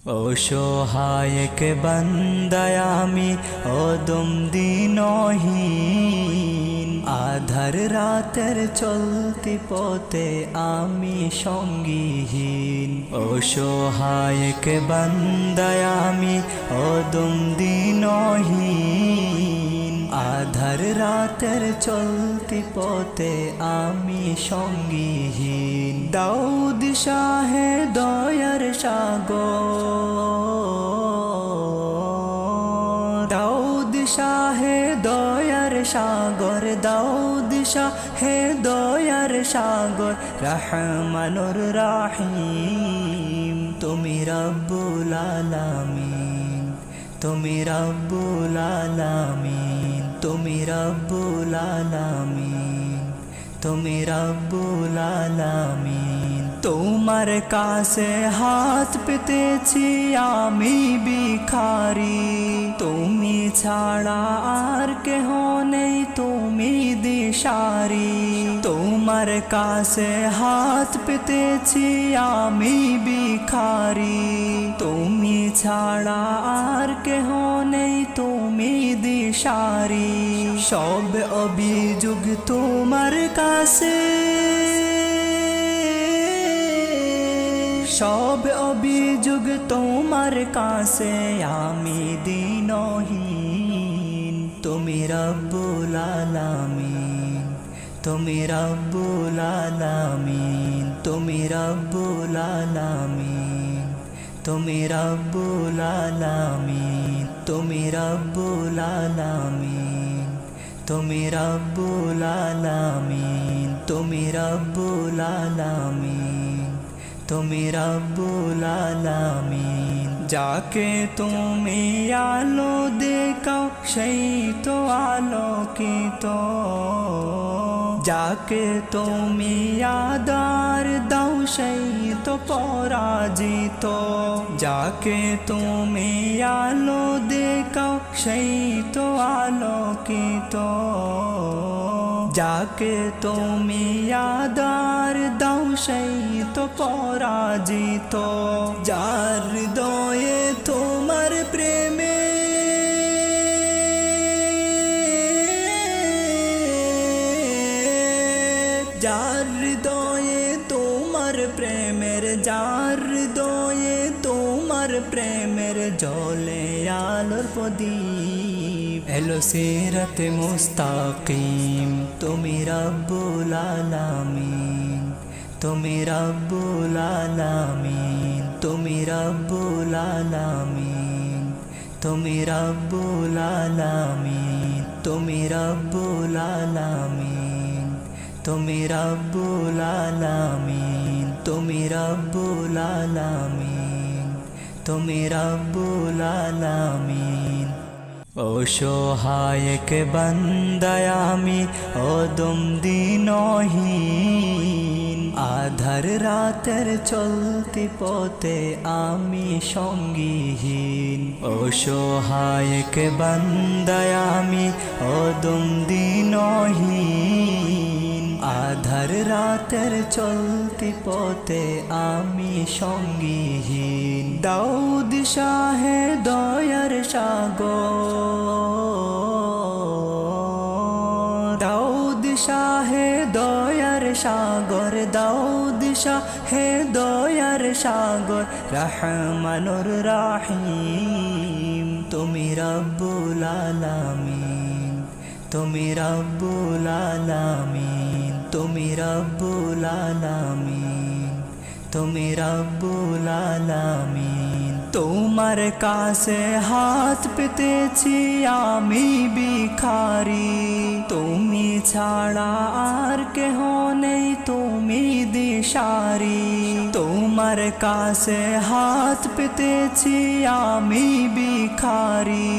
অসহায়ক বান্দায় আমি অদম দিনহীন, আধার রাতের চলতি পথে আমি সঙ্গীহীন। অসহায়ক বান্দায় আমি অদম দিনহীন, আধার রাতের চলতি পথে আমি সঙ্গীহীন। দাউদ শাহে দয়ার সাগর, দাউদ শাহে দয়ার সাগর, দাউদ শাহে দয়ার সাগর, রহমানুর রাহিম। তুমি রব্বুল আলামিন, তুমি রব্বুল আলামিন, তুমি রব্বুল আলামিন, তুমি রব্বুল আলামিন। তোমার কাছে হাত পেতেছি আমি ভিখারি, তুমি ছাড়া আর কেহ নেই, তুমি দিশারি। তোমার কাছে হাত পেতেছি আমি ভিখারি, তুমি ছাড়া আর কেহ নেই, তুমি দিশারি। সব অভিযোগ তোমার কাছে, সব অভিযোগ তোমার কাছে, আমি দিনহীন। তুমি রব্বুল আলামিন, তুমি রব্বুল আলামিন, তুমি রব্বুল আলামিন, তুমি রব্বুল আলামিন, তুমি রব্বুল আলামিন, তুমি রব্বুল আলামিন, তুমি রব্বুল আলামিন, তুমি রব্বুল আলামিন। যাকে তুমি আলো দেখাও সেই তো আলোকিত, যাকে তুমি আদার দাও সেই তো পরাজিত। যাকে তুমি আলো দেখাও সেই তো আলোকিত, যাকে তুমি আদার দাও সেই তো পরাজিত। যার হৃদয়ে তোমার প্রেমে, যার হৃদয়ে তোমার প্রেমের, যার হৃদয়ে তোমার প্রেমের জ্বলে আলোর প্রদীপ। এলো সিরাতে মুস্তাকিম, তুমি রব্বুল আলামিন, তুমি রব্বুল আলামিন, তুমি রব্বুল আলামিন, তুমি রব্বুল আলামিন, তুমি রব্বুল আলামিন, তুমি রব্বুল আলামিন, তুমি রব্বুল আলামিন, তুমি রব্বুল আলামিন। অসহায়ক বান্দায় আমি অদম দিনহীন, আধার রাতের চলতি পথে আমি সঙ্গীহীন। অসহায়ক বান্দায় আমি অদম দিনহীন, আধার রাতের চলতি পথে আমি সঙ্গীহীন। দাউদ শাহে দয়ার সাগর, দাউদ শাহে দয়ার সাগর, দাউদ শাহে দয়ার সাগর, রহমানুর রাহিম। তুমি রব্বুল আলামিন, তুমি রব্বুল আলামিন, তুমি রব্বুল আলামিন, তুমি রব্বুল আলামিন। তোমার কাছে হাত পেতেছি আমি ভিখারি, তুমি ছাড়া আর কেহ নেই, তুমি দিশারি। তোমার কাছে হাত পেতেছি আমি ভিখারি,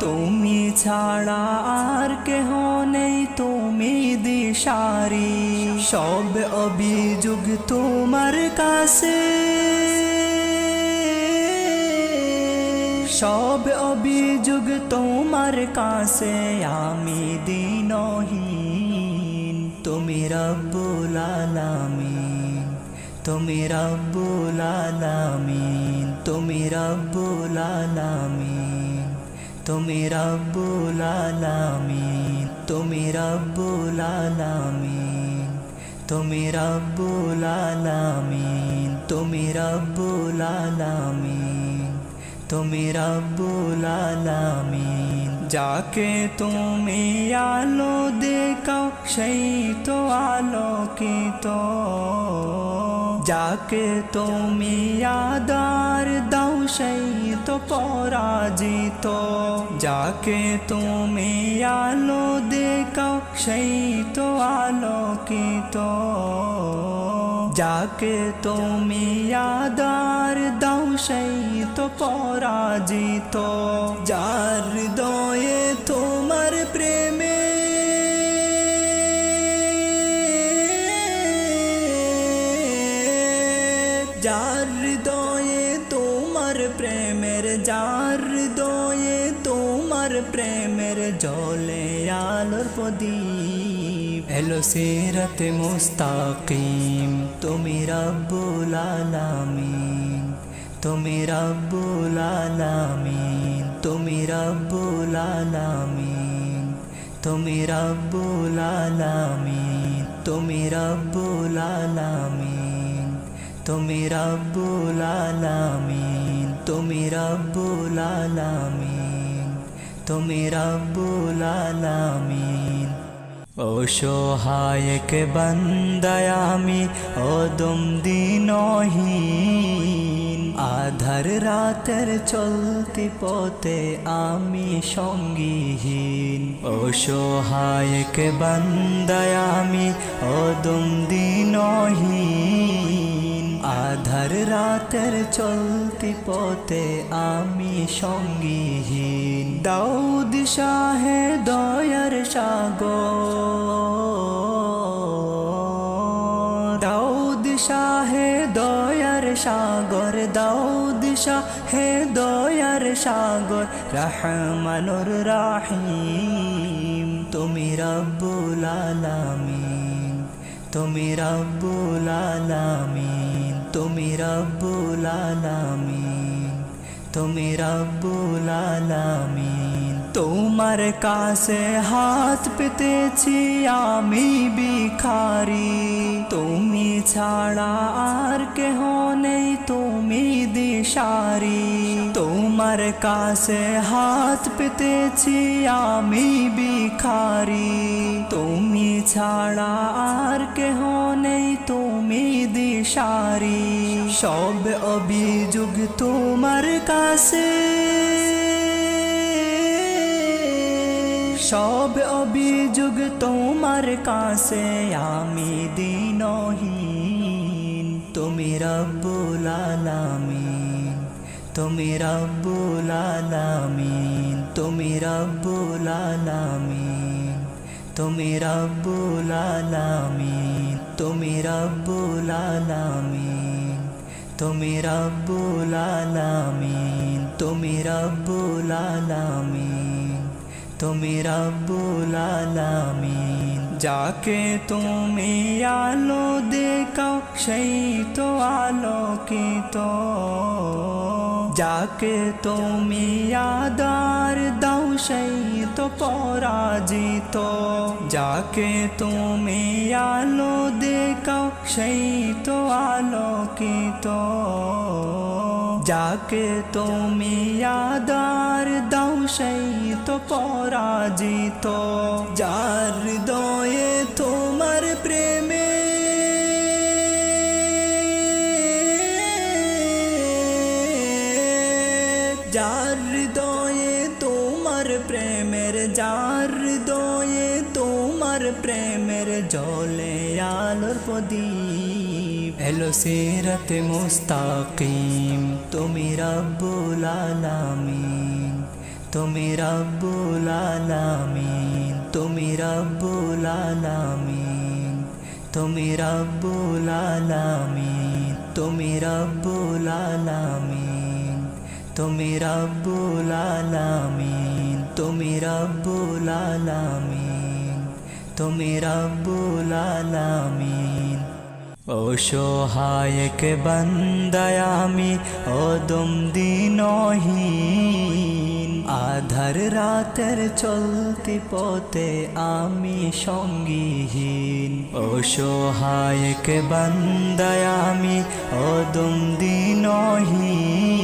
তুমি ছাড়া আর কেহ নেই, তুমি দিশারি। সব অভিযোগ তোমার কাছে, সব অভিযোগ তোমার কাছে, আমি দিনহীন। তুমি রব্বুল আলামিন, তুমি রব্বুল আলামিন, তুমি রব্বুল আলামিন, তুমি রব্বুল আলামিন, তুমি রব্বুল আলামিন, তুমি রব্বুল আলামিন, তুমি রব্বুল আলামিন, তুমি রব্বুল আলামিন। যাকে তুমি আলো দেখাও সেই তো আলোকিত, যাকে তুমি আদার দাও সেই তো পরাজিত, যাকে তুমি আলো দেখাও সেই তো আলোকিত, যাকে তুমি আদার দাও সেই তো পরাজিত। যার হৃদয়ে তোমার প্রেমে যার হৃদয়ে তোমার প্রেমের, যার হৃদয়ে তোমার প্রেমের জ্বলে আলোর প্রদীপ, এলো সিরাতে মুস্তাকিম। তুমি রব্বুল আলামিন, তুমি রব্বুল আলামিন, তুমি রব্বুল আলামিন, তুমি রব্বুল আলামিন, তুমি রব্বুল আলামিন, তুমি রব্বুল আলামিন, তুমি রব্বুল আলামিন, তুমি রব্বুল আলামিন। অসহায়ক বান্দায় আমি অদম দিনহীন, আধার রাতের চলতি পথে আমি সঙ্গীহীন। অসহায়ক বান্দায় আমি অদম দিনহীন, আধার রাতের চলতি পথে আমি সঙ্গীহীন। দাউদ শাহে দয়ার সাগর, দাউদ শাহে দয়ার সাগর, দাউদ শাহে দয়ার সাগর, রহমানুর রাহিম। তুমি রব্বুল আলামিন, তুমি রব্বুল আলামিন, তুমি রব্বুল আলামিন, তুমি রব্বুল আলামিন। তোমার কাছে হাত পেতেছি আমি ভিখারি, তুমি ছাড়া আর কেহ নেই, তুমি দিশারি। তোমার কাছে হাত পেতেছি আমি ভিখারি, তুমি ছাড়া আর কেহ নেই, তুমি দিশারি। সব অভিযোগ তোমার কাছে, সব অভিযোগ তোমার কাছে, আমি দিনহীন। তুমি রব্বুল আলামিন, তুমি রব্বুল আলামিন, তুমি রব্বুল আলামিন, তুমি রব্বুল আলামিন, তুমি রব্বুল আলামিন, তুমি রব্বুল আলামিন, তুমি রব্বুল আলামিন, তুমি রব্বুল আলামিন। যাকে তুমি আলো দেখাও সেই তো আলোকিত, যাকে তুমি আদার দাও সেই তো পরাজিত, যাকে তুমি আলো দেখাও সেই তো আলোকিত, যাকে তুমি আদার দাও সেই তো পরাজিত। যার হৃদয়ে তোমার প্রেমে যার হৃদয়ে তোমার প্রেমের, যার হৃদয়ে তোমার প্রেমের জ্বলে আলোর প্রদীপ, এলো সিরাতে মুস্তাকিম। তুমি রব্বুল আলামিন, তুমি রব্বুল আলামিন, তুমি রব্বুল আলামিন, তুমি রব্বুল আলামিন, তুমি রব্বুল আলামিন, তুমি রব্বুল আলামিন, তুমি রব্বুল আলামিন, তুমি রব্বুল আলামিন। অসহায়ক বান্দায় আমি অদম দিনহীন, আধার রাতের চলতি পথে আমি সঙ্গীহীন। অসহায়ক বান্দায় আমি অদম দিনহীন,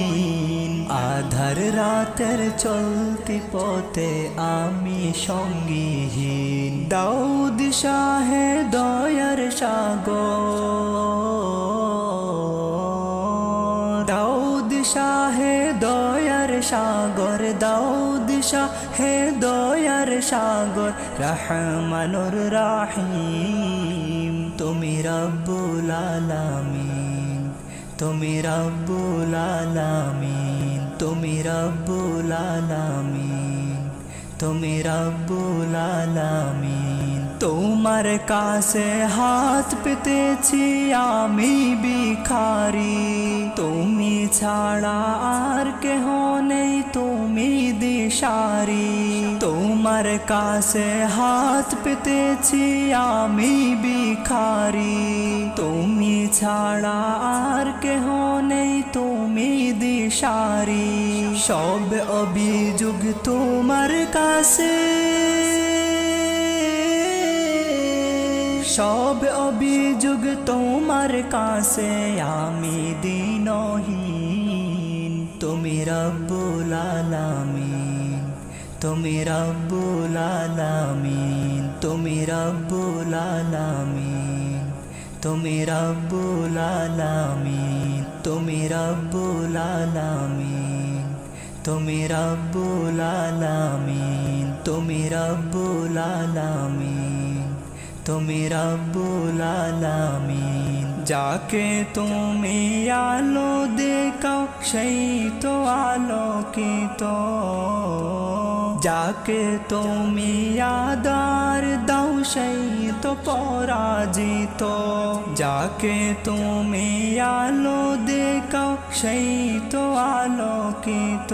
আধার রাতের চলতি পথে আমি সঙ্গীহীন। দাউদ শাহে দয়ার সাগর, দাউদ শাহে দয়ার সাগর, দাউদ শাহে দয়ার সাগর, রহমানুর রাহিম। তুমি রব্বুল আলামিন, তুমি রব্বুল আলামিন, তুমি রব্বুল আলামিন, তুমি রব্বুল আলামিন। তোমার কাছে হাত পেতেছি আমি ভিখারি, তুমি ছাড়া আর কেহ নেই, তুমি দিশারি। তোমার কাছে হাত পেতেছি আমি ভিখারি, তুমি ছাড়া আর কেহ নেই, তুমি দিশারি। সব অভিযোগ তোমার কাছে, সব অভিযোগ তোমার কাছে, আমি দিনহীন। তুমি রব্বুল আলামিন, তুমি রব্বুল আলামিন, তুমি রব্বুল আলামিন, তুমি রব্বুল আলামিন, তুমি রব্বুল আলামিন, তুমি রব্বুল আলামিন, তুমি রব্বুল আলামিন, তুমি রব্বুল আলামিন। যাকে তুমি আলো দেখাও সেই তো আলোকিত, যাকে তুমি আদার দাও সেই তো পরাজিত। যাকে তুমি আলো দেখাও সেই তো আলোকিত,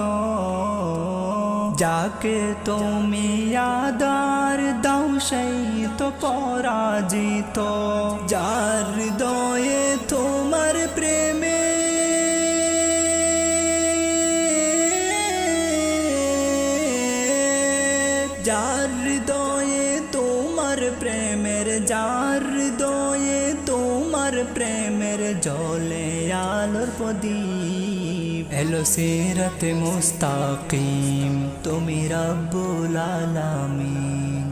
যাকে তুমি আদার দাও সেই তো পরাজিত। যার হৃদয়ে তোমার প্রেমে, যার হৃদয়ে তোমার প্রেমের, যার হৃদয়ে তোমার প্রেমের জ্বলে আলোর প্রদীপ। এলো সিরাতে মুস্তাকিম, তুমি রব্বুল আলামিন,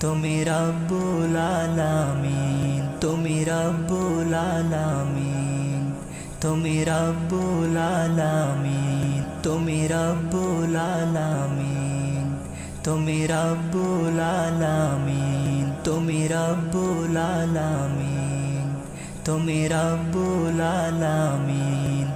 তুমি রব্বুল আলামিন, তুমি রব্বুল আলামিন, তুমি রব্বুল আলামিন, তুমি রব্বুল আলামিন, তুমি রব্বুল আলামিন, তুমি রব্বুল আলামিন, তুমি রব্বুল আলামিন।